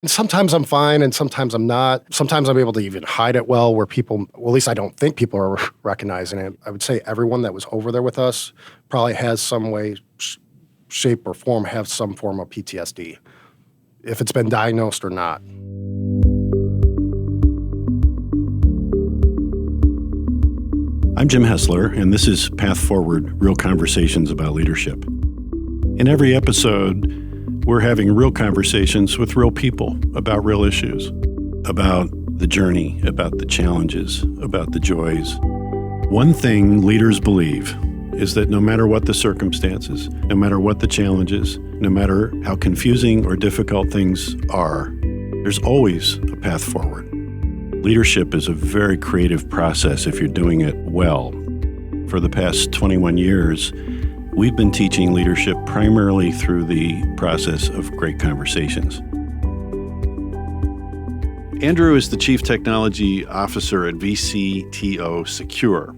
Sometimes I'm fine and sometimes I'm not. Sometimes I'm able to even hide it well where people, well, at least I don't think people are recognizing it. I would say everyone that was over there with us probably has some way, shape, or form, have some form of PTSD, if it's been diagnosed or not. I'm Jim Hessler, and this is Path Forward, Real Conversations about Leadership. In every episode, we're having real conversations with real people about real issues, about the journey, about the challenges, about the joys. One thing leaders believe is that no matter what the circumstances, no matter what the challenges, no matter how confusing or difficult things are, there's always a path forward. Leadership is a very creative process if you're doing it well. For the past 21 years, we've been teaching leadership primarily through the process of great conversations. Andrew is the Chief Technology Officer at VCTO Secure.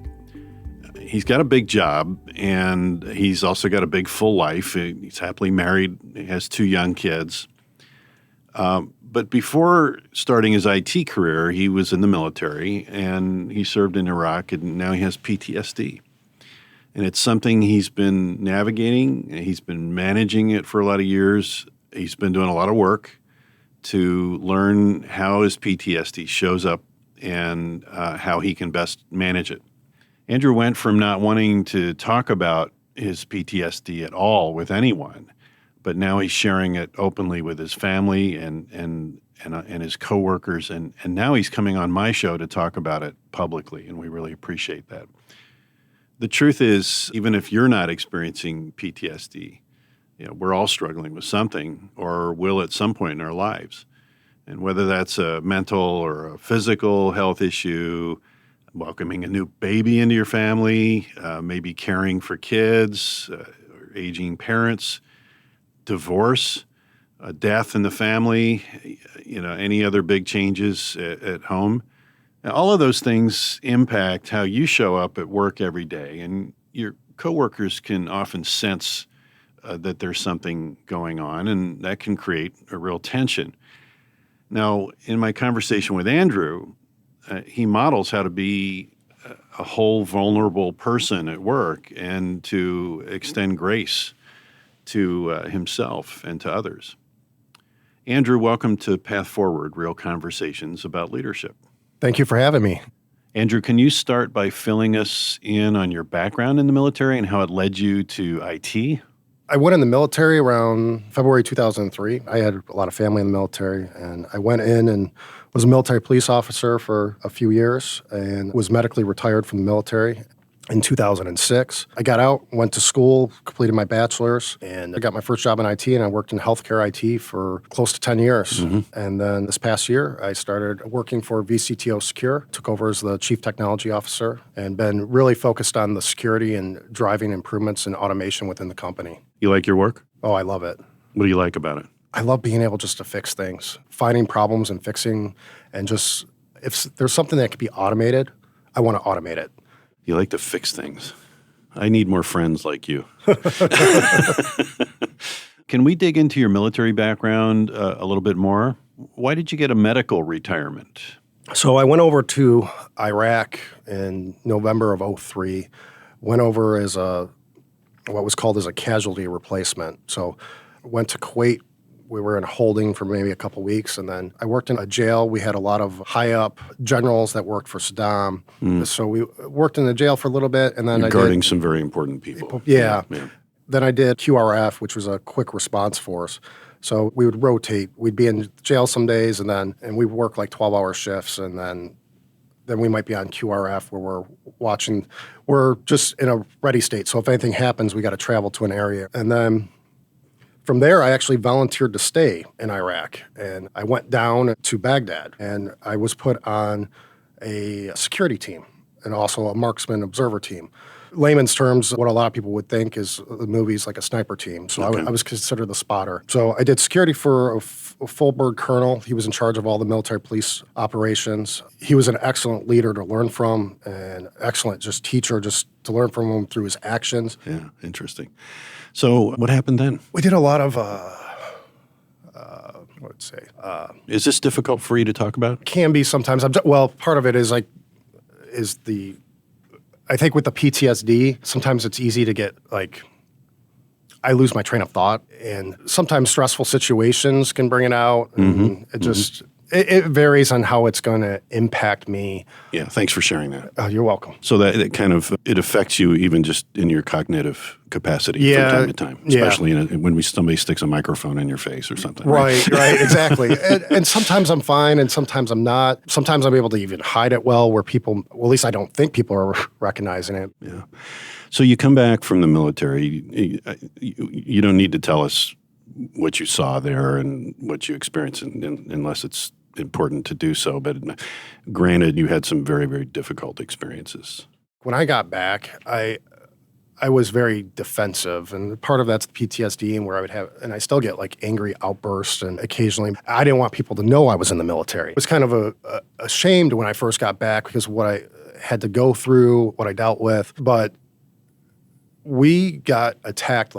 He's got a big job, and he's also got a big full life. He's happily married, he has 2 young kids. But before starting his IT career, he was in the military, and he served in Iraq, and now he has PTSD. And it's something he's been navigating. He's been managing it for a lot of years. He's been doing a lot of work to learn how his PTSD shows up and how he can best manage it. Andrew went from not wanting to talk about his PTSD at all with anyone, but now he's sharing it openly with his family and his coworkers, and now he's coming on my show to talk about it publicly, and we really appreciate that. The truth is, even if you're not experiencing PTSD, we're all struggling with something or will at some point in our lives. And whether that's a mental or a physical health issue, welcoming a new baby into your family, maybe caring for kids, or aging parents, divorce, a death in the family, any other big changes at home. Now, all of those things impact how you show up at work every day, and your coworkers can often sense that there's something going on, and that can create a real tension. Now, in my conversation with Andrew, he models how to be a whole vulnerable person at work and to extend grace to himself and to others. Andrew, welcome to Path Forward, Real Conversations about Leadership. Thank you for having me. Andrew, can you start by filling us in on your background in the military and how it led you to IT? I went in the military around February 2003. I had a lot of family in the military, and I went in and was a military police officer for a few years and was medically retired from the military in 2006. I got out, went to school, completed my bachelor's, and I got my first job in IT, and I worked in healthcare IT for close to 10 years. Mm-hmm. And then this past year, I started working for VCTO Secure, took over as the Chief Technology Officer, and been really focused on the security and driving improvements and automation within the company. You like your work? Oh, I love it. What do you like about it? I love being able just to fix things, finding problems and fixing, and just if there's something that can be automated, I want to automate it. You like to fix things. I need more friends like you. Can we dig into your military background a little bit more? Why did you get a medical retirement? So I went over to Iraq in November of 2003, went over as what was called as a casualty replacement. So went to Kuwait. We were in holding for maybe a couple weeks, and then I worked in a jail. We had a lot of high-up generals that worked for Saddam. So we worked in the jail for a little bit, and then You're guarding some very important people. Yeah. Then I did QRF, which was a quick response force. So we would rotate. We'd be in jail some days, and we'd work like 12-hour shifts, and then we might be on QRF where we're just in a ready state. So if anything happens, we got to travel to an area. And then from there, I actually volunteered to stay in Iraq, and I went down to Baghdad, and I was put on a security team and also a marksman observer team. Layman's terms, what a lot of people would think is the movies like a sniper team. So okay. I was considered the spotter. So I did security for a full bird colonel. He was in charge of all the military police operations. He was an excellent leader to learn from and excellent just teacher just to learn from him through his actions. Yeah, interesting. So what happened then? We did a lot of would say, Is this difficult for you to talk about? can be sometimes. Well, part of it is I think with the PTSD, sometimes it's easy to get I lose my train of thought, and sometimes stressful situations can bring it out. And it varies on how it's going to impact me. Yeah, thanks for sharing that. You're welcome. So that it affects you even just in your cognitive capacity from time to time, especially when somebody sticks a microphone in your face or something. Right, exactly. And sometimes I'm fine, and sometimes I'm not. Sometimes I'm able to even hide it well, where people, well, at least I don't think people are recognizing it. Yeah. So you come back from the military. You don't need to tell us what you saw there and what you experienced, unless it's important to do so. But granted, you had some very, very difficult experiences. When I got back, I was very defensive, and part of that's the PTSD, and where I would have, and I still get angry outbursts, and occasionally I didn't want people to know I was in the military. It was kind of ashamed when I first got back because of what I had to go through, what I dealt with. But we got attacked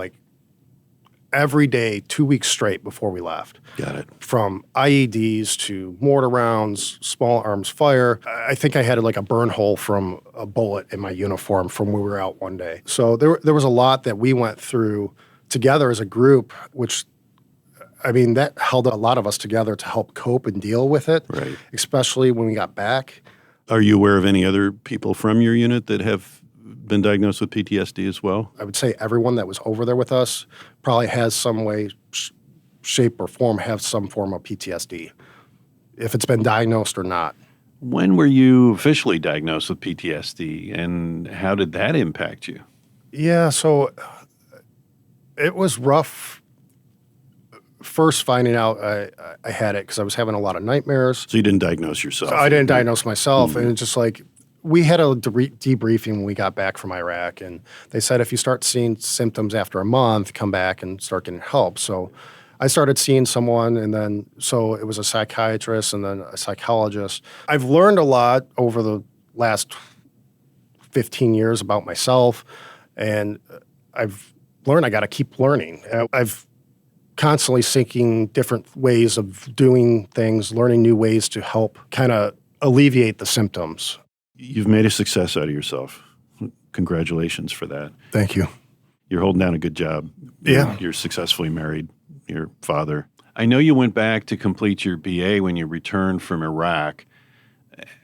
every day, 2 weeks straight before we left. Got it. From IEDs to mortar rounds, small arms fire. I think I had a burn hole from a bullet in my uniform from when we were out one day. So there was a lot that we went through together as a group, which, that held a lot of us together to help cope and deal with it, right? Especially when we got back. Are you aware of any other people from your unit that have been diagnosed with PTSD as well? I would say everyone that was over there with us probably has some way, shape, or form, have some form of PTSD, if it's been diagnosed or not. When were you officially diagnosed with PTSD, and how did that impact you? Yeah, so it was rough first finding out I had it because I was having a lot of nightmares. So you didn't diagnose yourself? So I didn't diagnose myself, and it's just we had a debriefing when we got back from Iraq, and they said if you start seeing symptoms after a month, come back and start getting help. So I started seeing someone, and then so it was a psychiatrist and then a psychologist. I've learned a lot over the last 15 years about myself, and I've learned I got to keep learning. I've constantly seeking different ways of doing things, learning new ways to help kind of alleviate the symptoms. You've made a success out of yourself. Congratulations for that. Thank you. You're holding down a good job. Yeah. You're successfully married. Your father. I know you went back to complete your BA when you returned from Iraq.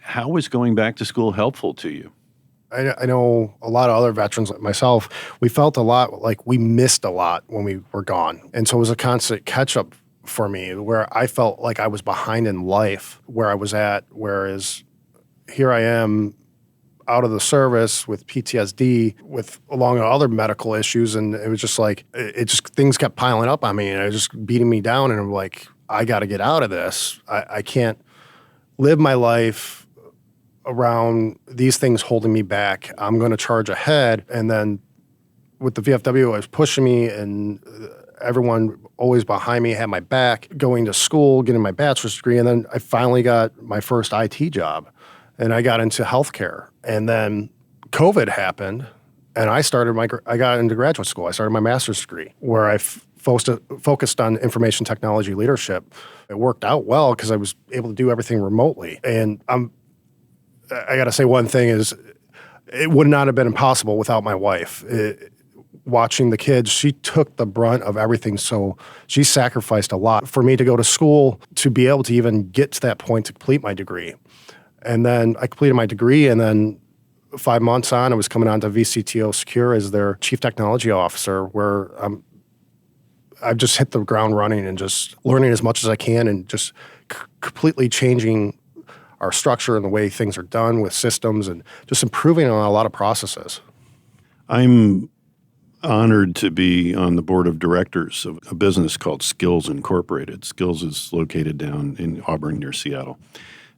How was going back to school helpful to you? I know a lot of other veterans like myself, we felt a lot like we missed a lot when we were gone. And so it was a constant catch-up for me where I felt like I was behind in life where I was at, whereas here I am out of the service with PTSD, along with other medical issues, and it was just things kept piling up on me, and it was just beating me down, and I'm like, I got to get out of this. I can't live my life around these things holding me back. I'm going to charge ahead, and then with the VFW, it was pushing me, and everyone always behind me had my back, going to school, getting my bachelor's degree, and then I finally got my first IT job. And I got into healthcare, and then COVID happened, and I got into graduate school. I started my master's degree, where I focused on information technology leadership. It worked out well because I was able to do everything remotely. And I got to say one thing is, it would not have been impossible without my wife. Watching the kids, she took the brunt of everything, so she sacrificed a lot for me to go to school to be able to even get to that point to complete my degree. And then I completed my degree, and then 5 months on, I was coming on to VCTO Secure as their chief technology officer, where I've just hit the ground running and just learning as much as I can and just completely changing our structure and the way things are done with systems and just improving on a lot of processes. I'm honored to be on the board of directors of a business called Skills Incorporated. Skills is located down in Auburn near Seattle.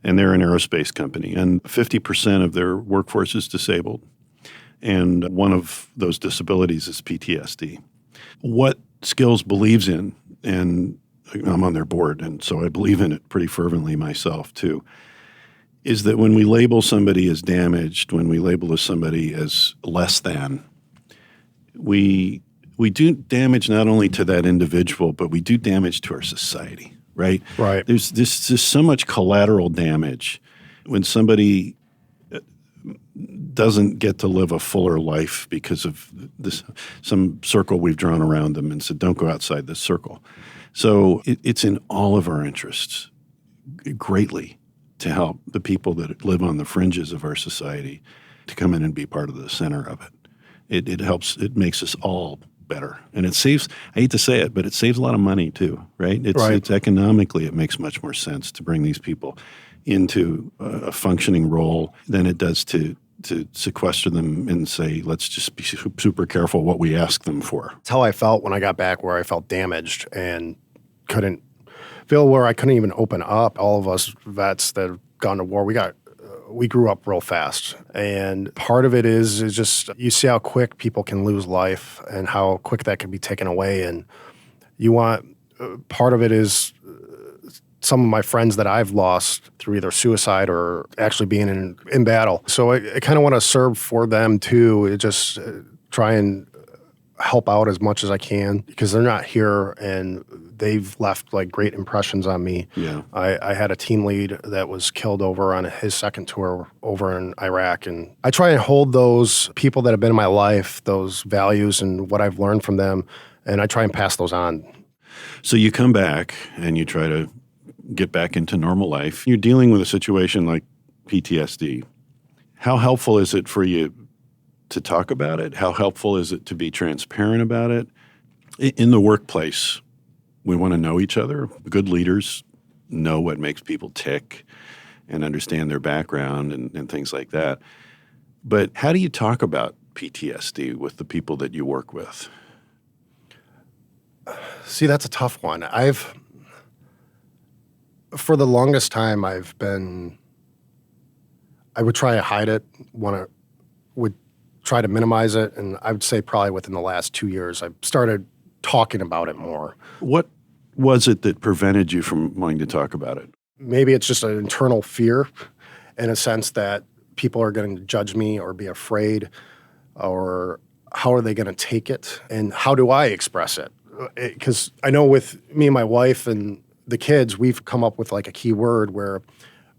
And they're an aerospace company, and 50% of their workforce is disabled. And one of those disabilities is PTSD. What Skills believes in, and I'm on their board, and so I believe in it pretty fervently myself too, is that when we label somebody as damaged, when we label somebody as less than, we do damage not only to that individual, but we do damage to our society. right? Right. There's just so much collateral damage when somebody doesn't get to live a fuller life because of some circle we've drawn around them and said, don't go outside this circle. So it's in all of our interests greatly to help the people that live on the fringes of our society to come in and be part of the center of it. It helps, it makes us all better. And it saves, I hate to say it, but it saves a lot of money too, right? It's economically, it makes much more sense to bring these people into a functioning role than it does to sequester them and say, let's just be super careful what we ask them for. It's how I felt when I got back, where I felt damaged and couldn't feel, where I couldn't even open up. All of us vets that have gone to war, we grew up real fast. And part of it is just, you see how quick people can lose life and how quick that can be taken away. And part of it is some of my friends that I've lost through either suicide or actually being in battle. So I kind of want to serve for them too. Just try and help out as much as I can, because they're not here and they've left like great impressions on me. Yeah. I had a team lead that was killed over on his second tour over in Iraq. And I try and hold those people that have been in my life, those values and what I've learned from them, and I try and pass those on. So you come back and you try to get back into normal life. You're dealing with a situation like PTSD. How helpful is it for you to talk about it? How helpful is it to be transparent about it? In the workplace, we want to know each other. Good leaders know what makes people tick and understand their background and things like that. But how do you talk about PTSD with the people that you work with? See, that's a tough one. For the longest time, I would try to hide it, would try to minimize it, and I would say probably within the last 2 years, I started talking about it more. What was it that prevented you from wanting to talk about it? Maybe it's just an internal fear, in a sense that people are going to judge me or be afraid, or how are they going to take it, and how do I express it? Because I know with me and my wife and the kids, we've come up with like a key word where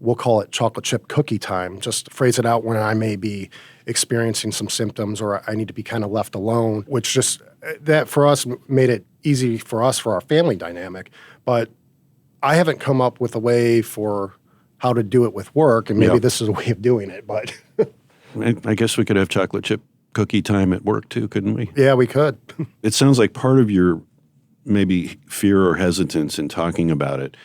we'll call it chocolate chip cookie time. Just phrase it out when I may be experiencing some symptoms or I need to be kind of left alone, which just, that for us made it easy for us for our family dynamic. But I haven't come up with a way for how to do it with work, and maybe this is a way of doing it. But I guess we could have chocolate chip cookie time at work too, couldn't we? Yeah, we could. It sounds like part of your maybe fear or hesitance in talking about it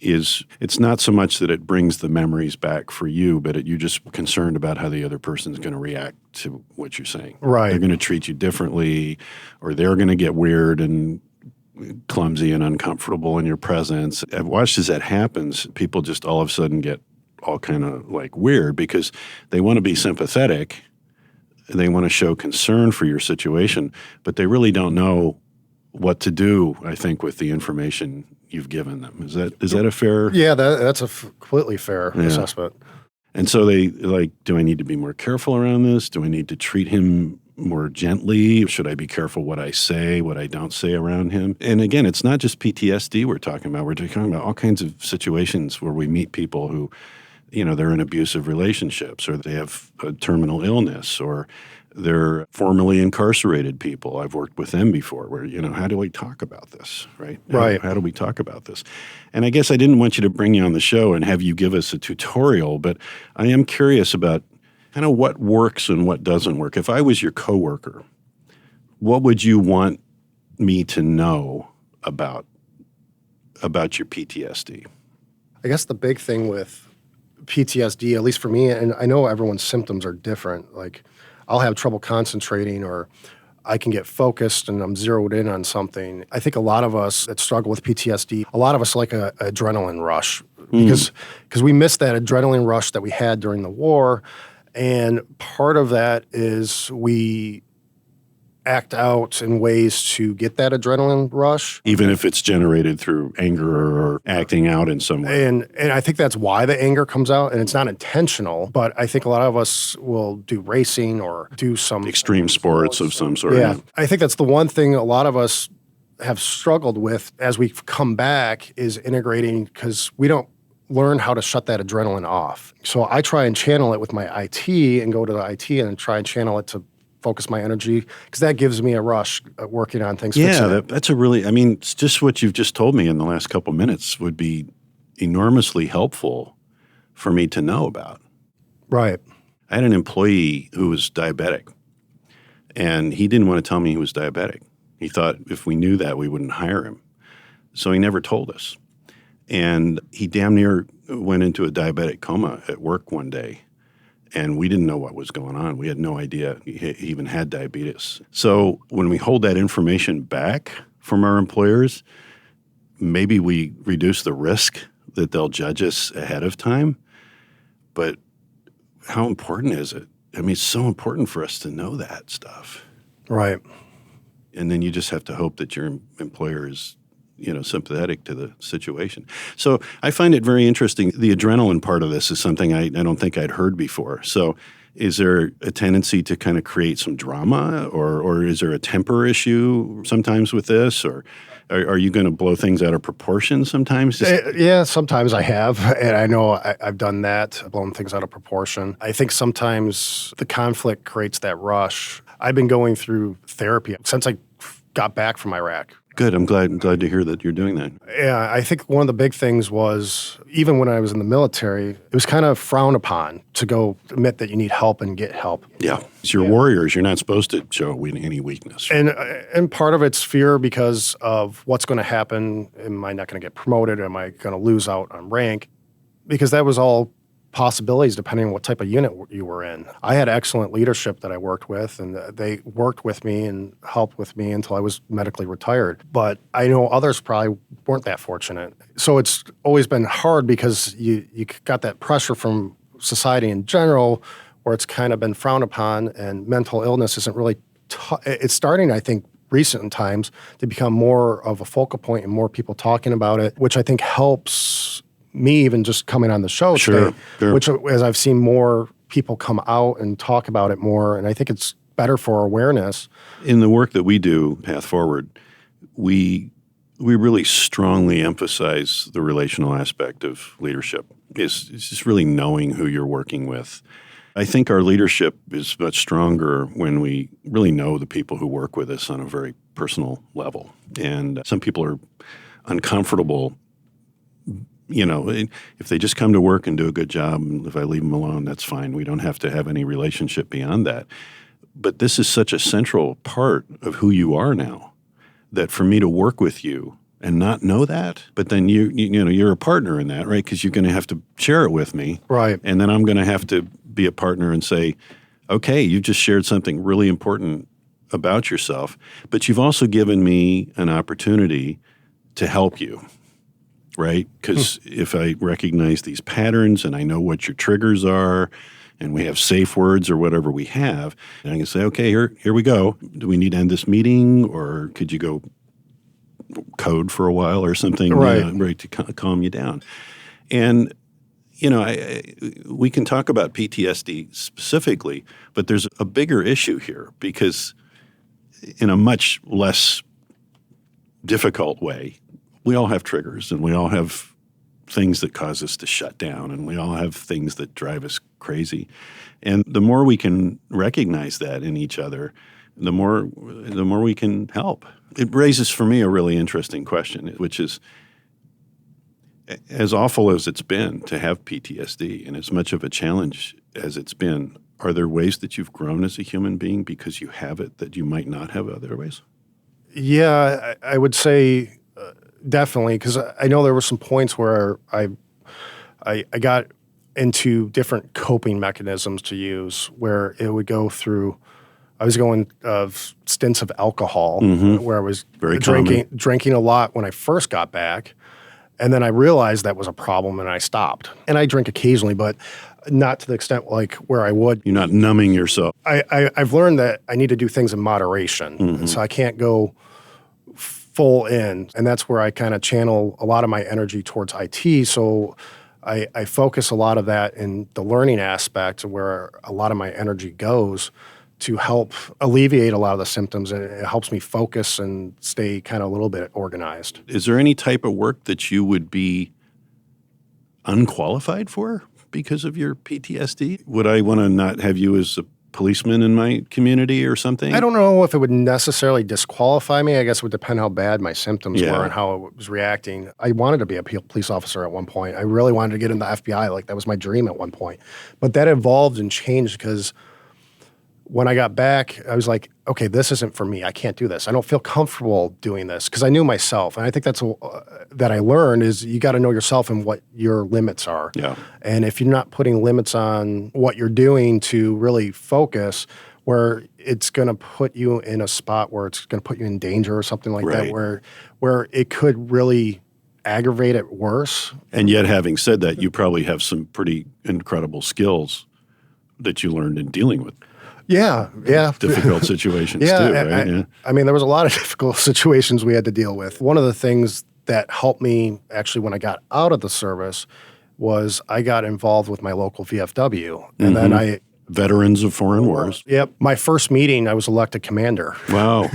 is it's not so much that it brings the memories back for you, but you're just concerned about how the other person's going to react to what you're saying. Right. They're going to treat you differently, or they're going to get weird and clumsy and uncomfortable in your presence. I've watched as that happens, people just all of a sudden get all kind of like weird because they want to be sympathetic. They want to show concern for your situation, but they really don't know what to do, I think, with the information you've given them. Is that a fair? Yeah, that's a completely fair assessment. And so they like, do I need to be more careful around this? Do I need to treat him more gently? Should I be careful what I say, what I don't say around him? And again, it's not just PTSD we're talking about. We're talking about all kinds of situations where we meet people who, they're in abusive relationships, or they have a terminal illness, or they're formerly incarcerated people. I've worked with them before where, how do we talk about this, right? How do we talk about this? And I guess I didn't want you to bring you on the show and have you give us a tutorial, but I am curious about kind of what works and what doesn't work. If I was your coworker, what would you want me to know about your PTSD? I guess the big thing with PTSD, at least for me, and I know everyone's symptoms are different, like I'll have trouble concentrating, or I can get focused and I'm zeroed in on something. I think a lot of us that struggle with PTSD, a lot of us like a adrenaline rush because we miss that adrenaline rush that we had during the war. And part of that is we act out in ways to get that adrenaline rush. Even if it's generated through anger or acting out in some way. And I think that's why the anger comes out, and it's not intentional, but I think a lot of us will do racing or do some extreme sports of some sort. Yeah. I think that's the one thing a lot of us have struggled with as we've come back is integrating, because we don't learn how to shut that adrenaline off. So I try and channel it with my IT and go to the IT and try and channel it to focus my energy, because that gives me a rush working on things. Yeah, that's a really, I mean, it's just what you've just told me in the last couple minutes would be enormously helpful for me to know about. Right. I had an employee who was diabetic, and he didn't want to tell me he was diabetic. He thought if we knew that, we wouldn't hire him. So he never told us. And he damn near went into a diabetic coma at work one day, and we didn't know what was going on. We had no idea he even had diabetes. So when we hold that information back from our employers, maybe we reduce the risk that they'll judge us ahead of time. But how important is it? I mean, it's so important for us to know that stuff. Right. And then you just have to hope that your employer is, sympathetic to the situation. So I find it very interesting. The adrenaline part of this is something I don't think I'd heard before. So is there a tendency to kind of create some drama, or is there a temper issue sometimes with this? Or are you going to blow things out of proportion sometimes? Yeah, sometimes I have. And I know I've done that, blown things out of proportion. I think sometimes the conflict creates that rush. I've been going through therapy since I got back from Iraq. Good. I'm glad to hear that you're doing that. Yeah, I think one of the big things was, even when I was in the military, it was kind of frowned upon to go admit that you need help and get help. Yeah. As you're warriors, you're not supposed to show any weakness. And part of it's fear because of what's going to happen. Am I not going to get promoted? Am I going to lose out on rank? Because that was all possibilities depending on what type of unit you were in. I had excellent leadership that I worked with, and they worked with me and helped with me until I was medically retired. But I know others probably weren't that fortunate. So it's always been hard because you got that pressure from society in general where it's kind of been frowned upon, and mental illness isn't really it's starting, I think, recent times to become more of a focal point and more people talking about it, which I think helps me even just coming on the show today, which as I've seen more people come out and talk about it more, and I think it's better for awareness. In the work that we do, Path Forward, we really strongly emphasize the relational aspect of leadership. It's just really knowing who you're working with. I think our leadership is much stronger when we really know the people who work with us on a very personal level. And some people are uncomfortable. If they just come to work and do a good job, and if I leave them alone, that's fine. We don't have to have any relationship beyond that. But this is such a central part of who you are now, that for me to work with you and not know that, but then you're a partner in that, right? Because you're going to have to share it with me. Right. And then I'm going to have to be a partner and say, okay, you just shared something really important about yourself, but you've also given me an opportunity to help you. Right? Because if I recognize these patterns and I know what your triggers are, and we have safe words or whatever we have, and I can say, okay, here we go. Do we need to end this meeting, or could you go code for a while or something, right, to calm you down? And we can talk about PTSD specifically, but there's a bigger issue here, because in a much less difficult way, we all have triggers, and we all have things that cause us to shut down, and we all have things that drive us crazy. And the more we can recognize that in each other, the more we can help. It raises for me a really interesting question, which is, as awful as it's been to have PTSD and as much of a challenge as it's been, are there ways that you've grown as a human being because you have it that you might not have otherwise? Yeah, I would say definitely, because I know there were some points where I got into different coping mechanisms to use, where it would go through. I was going stints of alcohol, where I was drinking a lot when I first got back, and then I realized that was a problem, and I stopped. And I drink occasionally, but not to the extent like where I would. You're not numbing yourself. I've learned that I need to do things in moderation, so I can't go full in, and that's where I kind of channel a lot of my energy towards IT. So I focus a lot of that in the learning aspect, where a lot of my energy goes, to help alleviate a lot of the symptoms. And it helps me focus and stay kind of a little bit organized. Is there any type of work that you would be unqualified for because of your PTSD? Would I want to not have you as a policeman in my community or something? I don't know if it would necessarily disqualify me. I guess it would depend how bad my symptoms Yeah. were and how I was reacting. I wanted to be a police officer at one point. I really wanted to get in the FBI. Like, that was my dream at one point. But that evolved and changed because when I got back, I was like, okay, this isn't for me. I can't do this. I don't feel comfortable doing this because I knew myself. And I think that's that I learned is you got to know yourself and what your limits are. Yeah. And if you're not putting limits on what you're doing to really focus, where it's going to put you in a spot where it's going to put you in danger or something like Right. that, where it could really aggravate it worse. And yet, having said that, you probably have some pretty incredible skills that you learned in dealing with Yeah. difficult situations too, right? I mean, there was a lot of difficult situations we had to deal with. One of the things that helped me actually when I got out of the service was I got involved with my local VFW. And then Veterans of foreign wars. my first meeting, I was elected commander. Wow.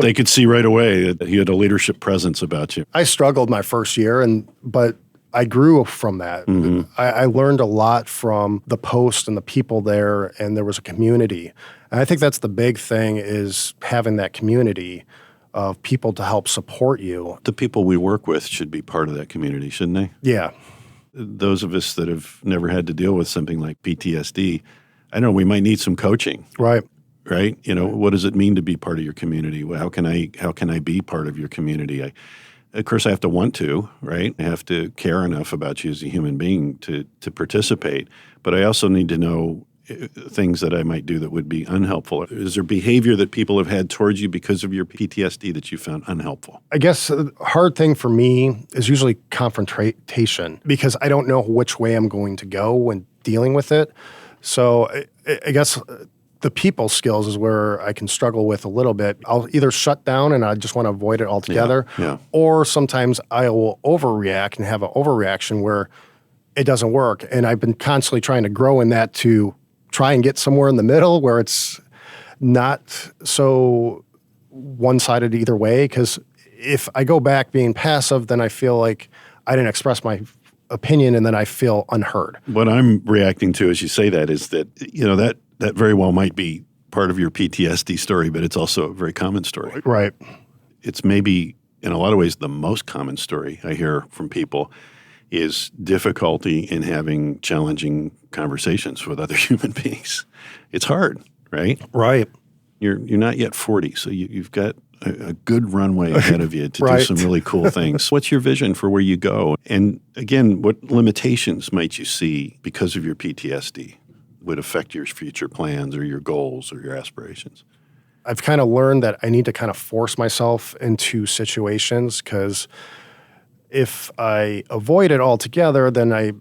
They could see right away that you had a leadership presence about you. I struggled my first year, but I grew from that. I learned a lot from the post and the people there, and there was a community. And I think that's the big thing is having that community of people to help support you. The people we work with should be part of that community, shouldn't they? Yeah. Those of us that have never had to deal with something like PTSD, I know we might need some coaching, Right. right? You know, what does it mean to be part of your community? How can I be part of your community? Of course, I have to want to, right? I have to care enough about you as a human being to participate. But I also need to know things that I might do that would be unhelpful. Is there behavior that people have had towards you because of your PTSD that you found unhelpful? I guess the hard thing for me is usually confrontation because I don't know which way I'm going to go when dealing with it. So I guess the people skills is where I can struggle with a little bit. I'll either shut down and I just want to avoid it altogether, or sometimes I will overreact and have an overreaction where it doesn't work. And I've been constantly trying to grow in that to try and get somewhere in the middle where it's not so one-sided either way. Because if I go back being passive, then I feel like I didn't express my opinion and then I feel unheard. What I'm reacting to as you say that is that, that very well might be part of your PTSD story, but it's also a very common story. Right. It's maybe, in a lot of ways, the most common story I hear from people is difficulty in having challenging conversations with other human beings. It's hard, right? Right. You're not yet 40, so you've got a good runway ahead of you to do some really cool things. What's your vision for where you go? And again, what limitations might you see because of your PTSD would affect your future plans or your goals or your aspirations? I've kind of learned that I need to kind of force myself into situations because if I avoid it altogether, then I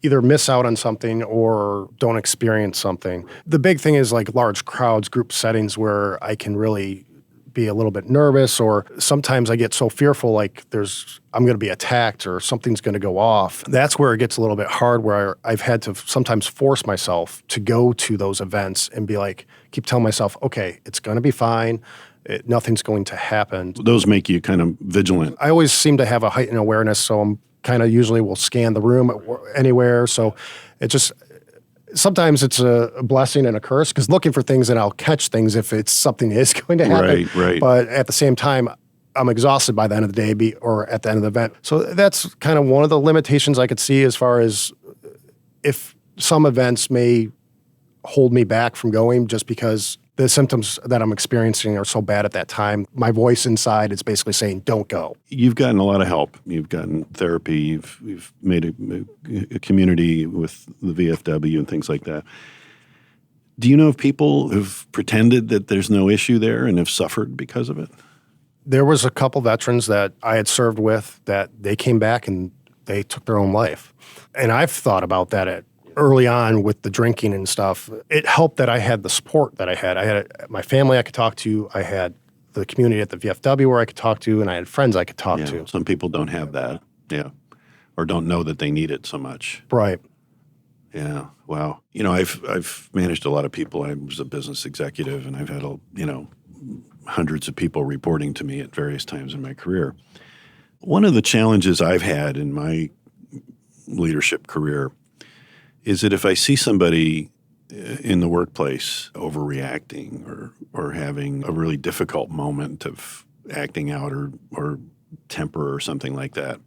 either miss out on something or don't experience something. The big thing is like large crowds, group settings where I can really be a little bit nervous, or sometimes I get so fearful like I'm going to be attacked or something's going to go off. That's where it gets a little bit hard, where I've had to sometimes force myself to go to those events and be like, keep telling myself, okay, it's going to be fine. Nothing's going to happen. Those make you kind of vigilant. I always seem to have a heightened awareness, so I'm kind of usually will scan the room anywhere. So it just, sometimes it's a blessing and a curse because looking for things and I'll catch things if it's something is going to happen. Right. But at the same time, I'm exhausted by the end of the day or at the end of the event. So that's kind of one of the limitations I could see as far as if some events may hold me back from going just because the symptoms that I'm experiencing are so bad at that time. My voice inside is basically saying, don't go. You've gotten a lot of help. You've gotten therapy. You've made a community with the VFW and things like that. Do you know of people who've pretended that there's no issue there and have suffered because of it? There was a couple veterans that I had served with that they came back and they took their own life. And I've thought about that early on with the drinking and stuff. It helped that I had the support that I had. I had my family I could talk to. I had the community at the VFW where I could talk to, and I had friends I could talk to. Some people don't have that, or don't know that they need it so much. Right. Yeah. Wow. I've managed a lot of people. I was a business executive, and I've had hundreds of people reporting to me at various times in my career. One of the challenges I've had in my leadership career is that if I see somebody in the workplace overreacting or having a really difficult moment of acting out or temper or something like that,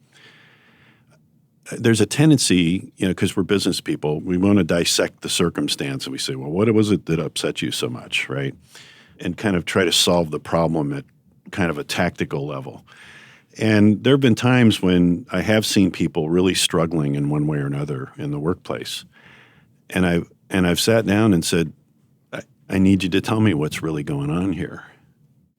there's a tendency, because we're business people, we want to dissect the circumstance and we say, well, what was it that upset you so much, right? And kind of try to solve the problem at kind of a tactical level. And there have been times when I have seen people really struggling in one way or another in the workplace. And I've sat down and said, I need you to tell me what's really going on here.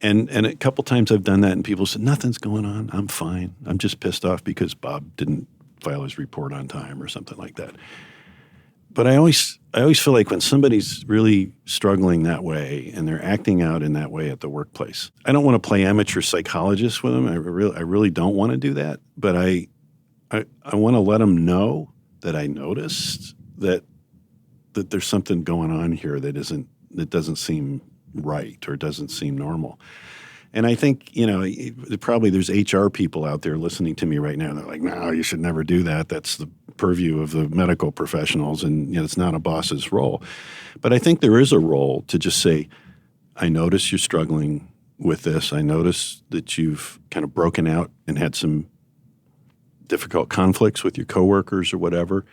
And a couple times I've done that, and people said, nothing's going on. I'm fine. I'm just pissed off because Bob didn't file his report on time or something like that. But I always feel like when somebody's really struggling that way and they're acting out in that way at the workplace, I don't want to play amateur psychologist with them. I really don't want to do that. But I want to let them know that I noticed that there's something going on here that doesn't seem right or doesn't seem normal. And I think, probably there's HR people out there listening to me right now. They're like, no, you should never do that. That's the purview of the medical professionals, and it's not a boss's role. But I think there is a role to just say, I notice you're struggling with this. I notice that you've kind of broken out and had some difficult conflicts with your coworkers or whatever.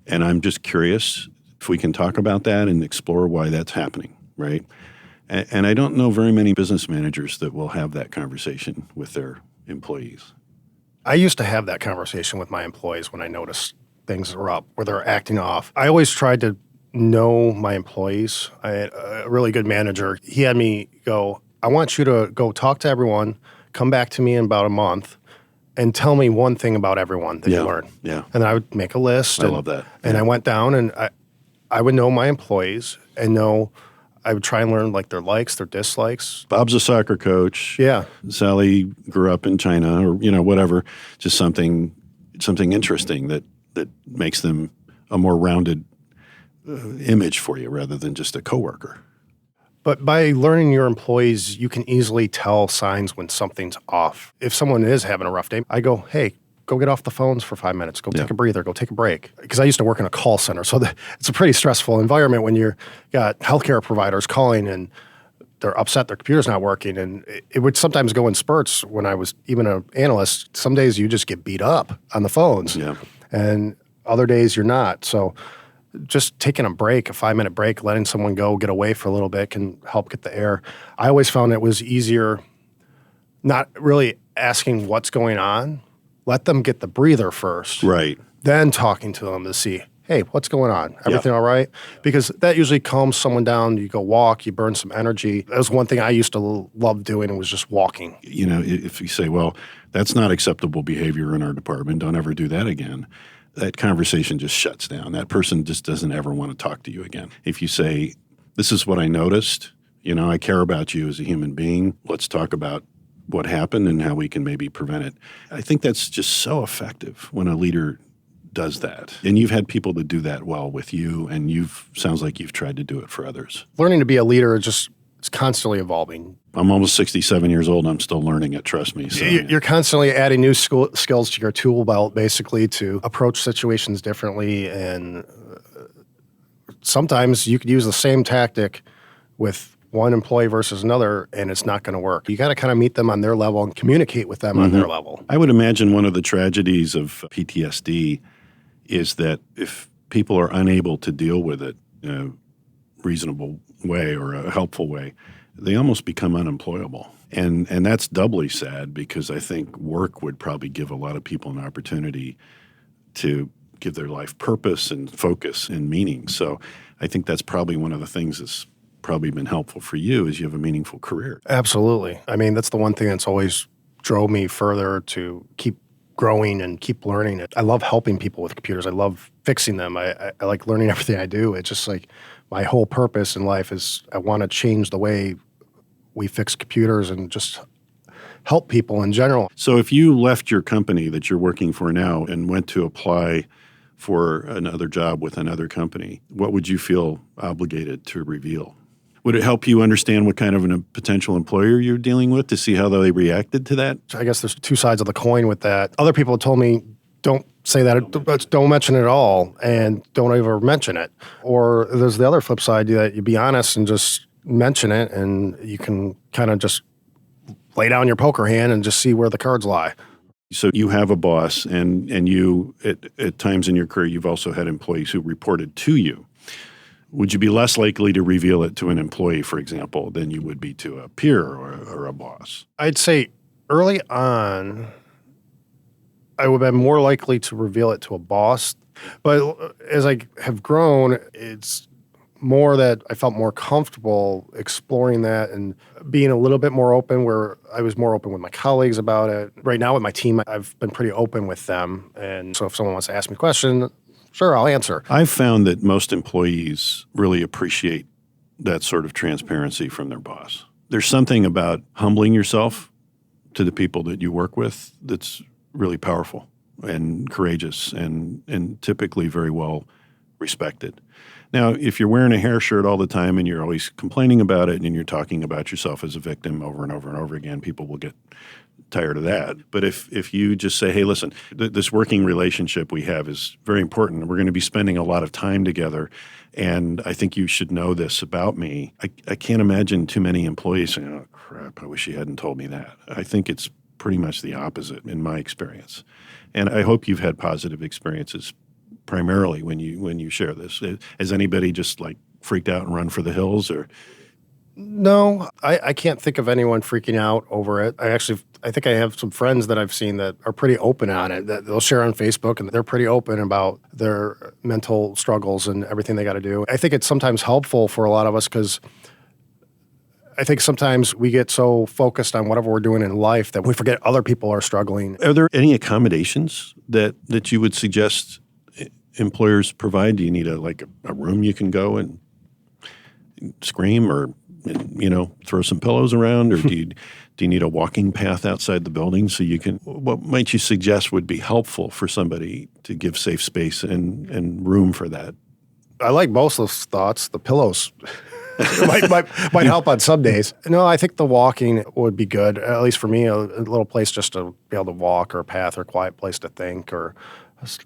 And I'm just curious if we can talk about that and explore why that's happening, right? And I don't know very many business managers that will have that conversation with their employees. I used to have that conversation with my employees when I noticed things are up, where they're acting off. I always tried to know my employees. I had a really good manager. He had me go, I want you to go talk to everyone, come back to me in about a month, and tell me one thing about everyone that you learned. Yeah. And I would make a list. I love that. And I went down and I would know my employees and I would try and learn like their likes, their dislikes. Bob's a soccer coach. Yeah. Sally grew up in China or, whatever, just something interesting that makes them a more rounded image for you rather than just a coworker. But by learning your employees, you can easily tell signs when something's off. If someone is having a rough day, I go, hey, go get off the phones for 5 minutes. Go take a breather. Go take a break. Because I used to work in a call center, so it's a pretty stressful environment when you've got healthcare providers calling and they're upset their computer's not working. And it would sometimes go in spurts when I was even an analyst. Some days you just get beat up on the phones. Yeah. And other days you're not. So just taking a break, a 5-minute break, letting someone go, get away for a little bit can help get the air. I always found it was easier not really asking what's going on. Let them get the breather first. Right. Then talking to them to see, hey, what's going on? Everything all right? Because that usually calms someone down. You go walk, you burn some energy. That was one thing I used to love doing, was just walking. If you say, well, that's not acceptable behavior in our department, don't ever do that again, that conversation just shuts down. That person just doesn't ever want to talk to you again. If you say, this is what I noticed, I care about you as a human being, let's talk about what happened and how we can maybe prevent it. I think that's just so effective when a leader does that. And you've had people that do that well with you, and sounds like you've tried to do it for others. Learning to be a leader it's constantly evolving. I'm almost 67 years old and I'm still learning it, trust me. So, You're constantly adding new skills to your tool belt, basically, to approach situations differently. And sometimes you could use the same tactic with one employee versus another, and it's not going to work. You got to kind of meet them on their level and communicate with them on their level. I would imagine one of the tragedies of PTSD is that if people are unable to deal with it in a reasonable way or a helpful way, they almost become unemployable. And that's doubly sad, because I think work would probably give a lot of people an opportunity to give their life purpose and focus and meaning. So I think that's probably one of the things that's probably been helpful for you, is you have a meaningful career. Absolutely. I mean, that's the one thing that's always drove me further to keep growing and keep learning it. I love helping people with computers. I love fixing them. I like learning everything I do. It's just like my whole purpose in life is I want to change the way we fix computers and just help people in general. So if you left your company that you're working for now and went to apply for another job with another company, what would you feel obligated to reveal? Would it help you understand what kind of a potential employer you're dealing with to see how they reacted to that? I guess there's two sides of the coin with that. Other people have told me, don't say that, don't mention it at all, and don't ever mention it. Or there's the other flip side that you be honest and just mention it, and you can kind of just lay down your poker hand and just see where the cards lie. So you have a boss, and you, at times in your career, you've also had employees who reported to you. Would you be less likely to reveal it to an employee, for example, than you would be to a peer or a boss? I'd say early on, I would have been more likely to reveal it to a boss. But as I have grown, it's more that I felt more comfortable exploring that and being a little bit more open, where I was more open with my colleagues about it. Right now with my team, I've been pretty open with them. And so if someone wants to ask me a question, sure, I'll answer. I've found that most employees really appreciate that sort of transparency from their boss. There's something about humbling yourself to the people that you work with that's really powerful and courageous and typically very well respected. Now, if you're wearing a hair shirt all the time and you're always complaining about it and you're talking about yourself as a victim over and over and over again, people will get tired of that. But if you just say, hey, listen, this working relationship we have is very important. We're going to be spending a lot of time together, and I think you should know this about me. I can't imagine too many employees saying, oh, crap, I wish he hadn't told me that. I think it's pretty much the opposite in my experience. And I hope you've had positive experiences primarily when you share this. Has anybody just like freaked out and run for the hills? Or No, I can't think of anyone freaking out over it. I think I have some friends that I've seen that are pretty open on it, that they'll share on Facebook, and they're pretty open about their mental struggles and everything they got to do. I think it's sometimes helpful for a lot of us because I think sometimes we get so focused on whatever we're doing in life that we forget other people are struggling. Are there any accommodations that you would suggest employers provide? Do you need a room you can go and scream or throw some pillows around, or do you need a walking path outside the building so you can? What might you suggest would be helpful for somebody to give safe space and room for that? I like both those thoughts. The pillows might help on some days. No, I think the walking would be good, at least for me, a little place just to be able to walk, or a path, or a quiet place to think, or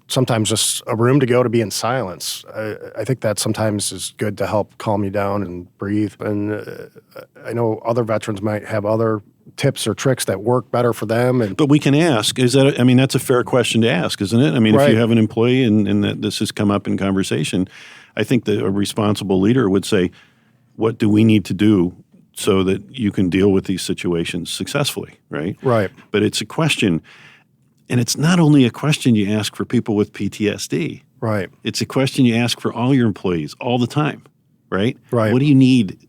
sometimes just a room to go to be in silence. I think that sometimes is good to help calm you down and breathe. And I know other veterans might have other tips or tricks that work better for them. But we can ask, that's a fair question to ask, isn't it? Right. If you have an employee and that this has come up in conversation, I think that a responsible leader would say, what do we need to do so that you can deal with these situations successfully, right? Right. But it's a question. And it's not only a question you ask for people with PTSD. Right. It's a question you ask for all your employees all the time, right? Right. What do you need?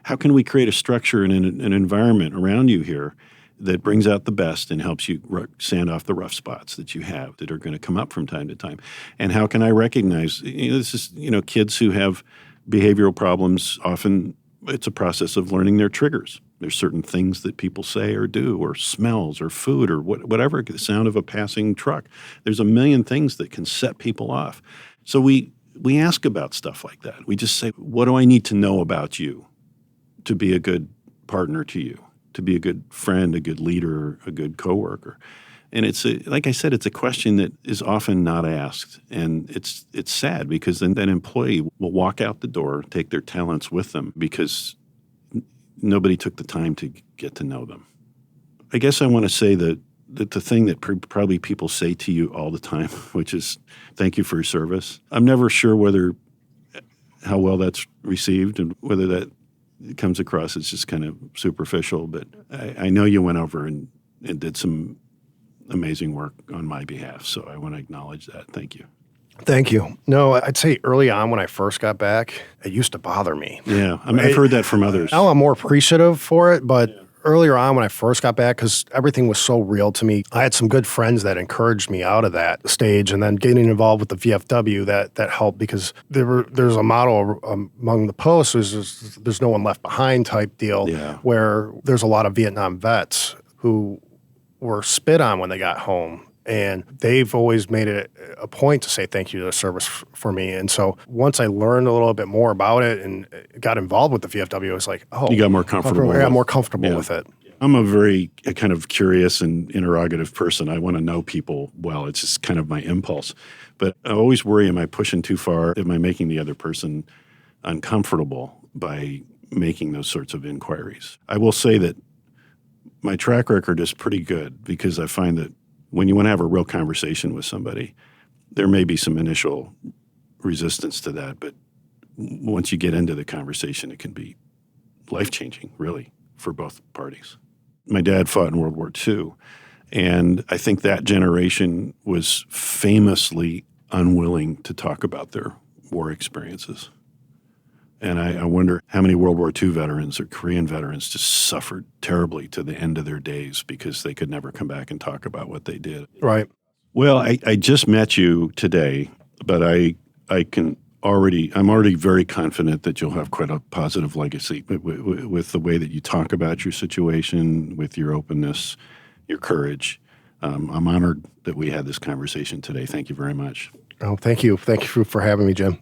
How can we create a structure and an environment around you here that brings out the best and helps you sand off the rough spots that you have that are going to come up from time to time? And how can I recognize, this is, kids who have behavioral problems, often it's a process of learning their triggers. There's certain things that people say or do, or smells or food or whatever, the sound of a passing truck. There's a million things that can set people off. So we ask about stuff like that. We just say, what do I need to know about you to be a good partner to you, to be a good friend, a good leader, a good coworker? And like I said, it's a question that is often not asked. And it's sad because then that employee will walk out the door, take their talents with them because nobody took the time to get to know them. I guess I want to say that the thing that probably people say to you all the time, which is thank you for your service. I'm never sure how well that's received and whether that comes across as just kind of superficial. But I know you went over and did some amazing work on my behalf. So I want to acknowledge that. Thank you. Thank you. No, I'd say early on when I first got back, it used to bother me. Yeah, I've heard that from others. Now I'm more appreciative for it, but earlier on when I first got back, because everything was so real to me, I had some good friends that encouraged me out of that stage, and then getting involved with the VFW, that helped because there's a motto among the posts, there's no one left behind type deal, where there's a lot of Vietnam vets who were spit on when they got home. And they've always made it a point to say thank you to the service for me. And so once I learned a little bit more about it and got involved with the VFW, I was like, oh. You got more comfortable. I got more comfortable with it. I'm a very kind of curious and interrogative person. I want to know people well. It's just kind of my impulse. But I always worry, am I pushing too far? Am I making the other person uncomfortable by making those sorts of inquiries? I will say that my track record is pretty good because I find that when you want to have a real conversation with somebody, there may be some initial resistance to that, but once you get into the conversation, it can be life-changing, really, for both parties. My dad fought in World War II, and I think that generation was famously unwilling to talk about their war experiences. And I wonder how many World War II veterans or Korean veterans just suffered terribly to the end of their days because they could never come back and talk about what they did. Right. Well, I just met you today, but I'm already very confident that you'll have quite a positive legacy with the way that you talk about your situation, with your openness, your courage. I'm honored that we had this conversation today. Thank you very much. Oh, thank you. Thank you for having me, Jim.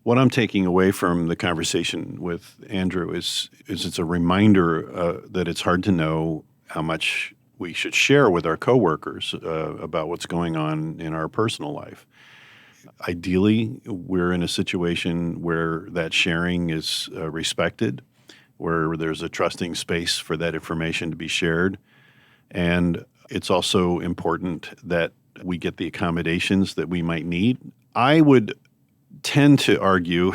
What I'm taking away from the conversation with Andrew is it's a reminder that it's hard to know how much we should share with our coworkers about what's going on in our personal life. Ideally, we're in a situation where that sharing is respected, where there's a trusting space for that information to be shared. And it's also important that we get the accommodations that we might need. I would tend to argue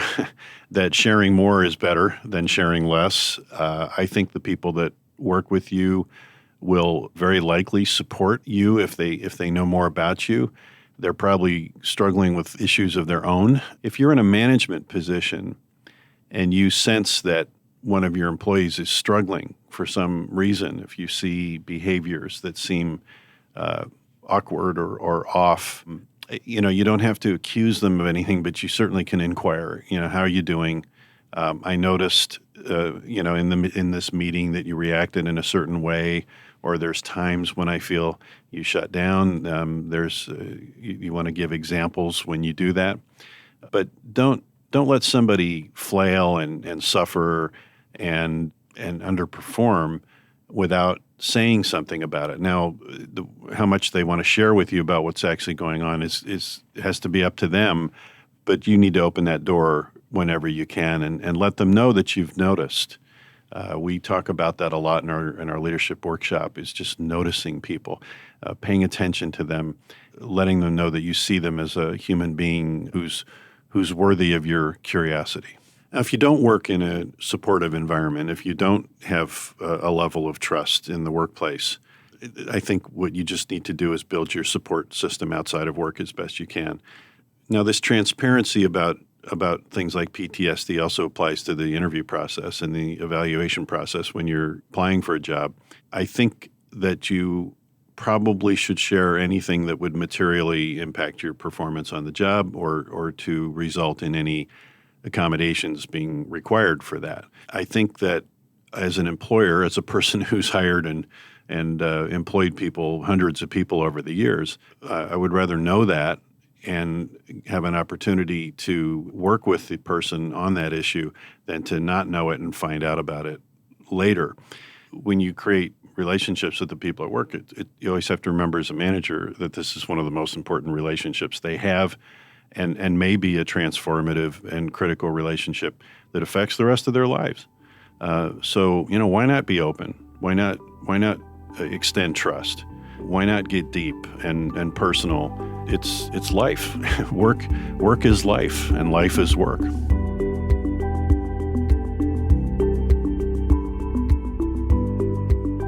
that sharing more is better than sharing less. I think the people that work with you will very likely support you if they know more about you. They're probably struggling with issues of their own. If you're in a management position and you sense that one of your employees is struggling for some reason, if you see behaviors that seem awkward or off, you don't have to accuse them of anything, but you certainly can inquire. How are you doing? I noticed, in this meeting that you reacted in a certain way, or there's times when I feel you shut down. You want to give examples when you do that, but don't let somebody flail and suffer and underperform without saying something about it. Now, how much they want to share with you about what's actually going on has to be up to them, but you need to open that door whenever you can and let them know that you've noticed. We talk about that a lot in our leadership workshop, is just noticing people, paying attention to them, letting them know that you see them as a human being who's worthy of your curiosity. Now, if you don't work in a supportive environment, if you don't have a level of trust in the workplace, I think what you just need to do is build your support system outside of work as best you can. Now, this transparency about things like PTSD also applies to the interview process and the evaluation process when you're applying for a job. I think that you probably should share anything that would materially impact your performance on the job or to result in any accommodations being required for that. I think that as an employer, as a person who's hired and employed people, hundreds of people over the years, I would rather know that and have an opportunity to work with the person on that issue than to not know it and find out about it later. When you create relationships with the people at work, you always have to remember as a manager that this is one of the most important relationships they have and may be a transformative and critical relationship that affects the rest of their lives. So, why not be open? Why not extend trust? Why not get deep and personal? It's life. Work is life, and life is work.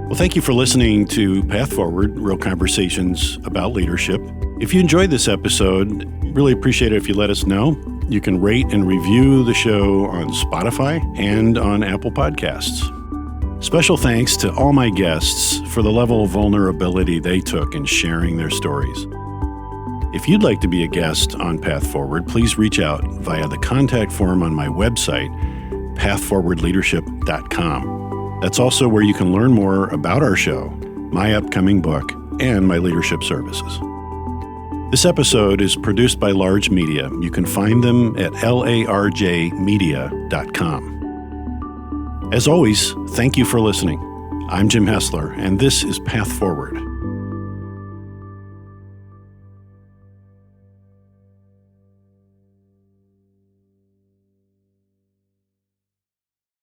Well, thank you for listening to Path Forward, Real Conversations about Leadership. If you enjoyed this episode, really appreciate it if you let us know. You can rate and review the show on Spotify and on Apple Podcasts. Special thanks to all my guests for the level of vulnerability they took in sharing their stories. If you'd like to be a guest on Path Forward, please reach out via the contact form on my website, pathforwardleadership.com. That's also where you can learn more about our show, my upcoming book, and my leadership services. This episode is produced by Large Media. You can find them at larjmedia.com. As always, thank you for listening. I'm Jim Hessler, and this is Path Forward.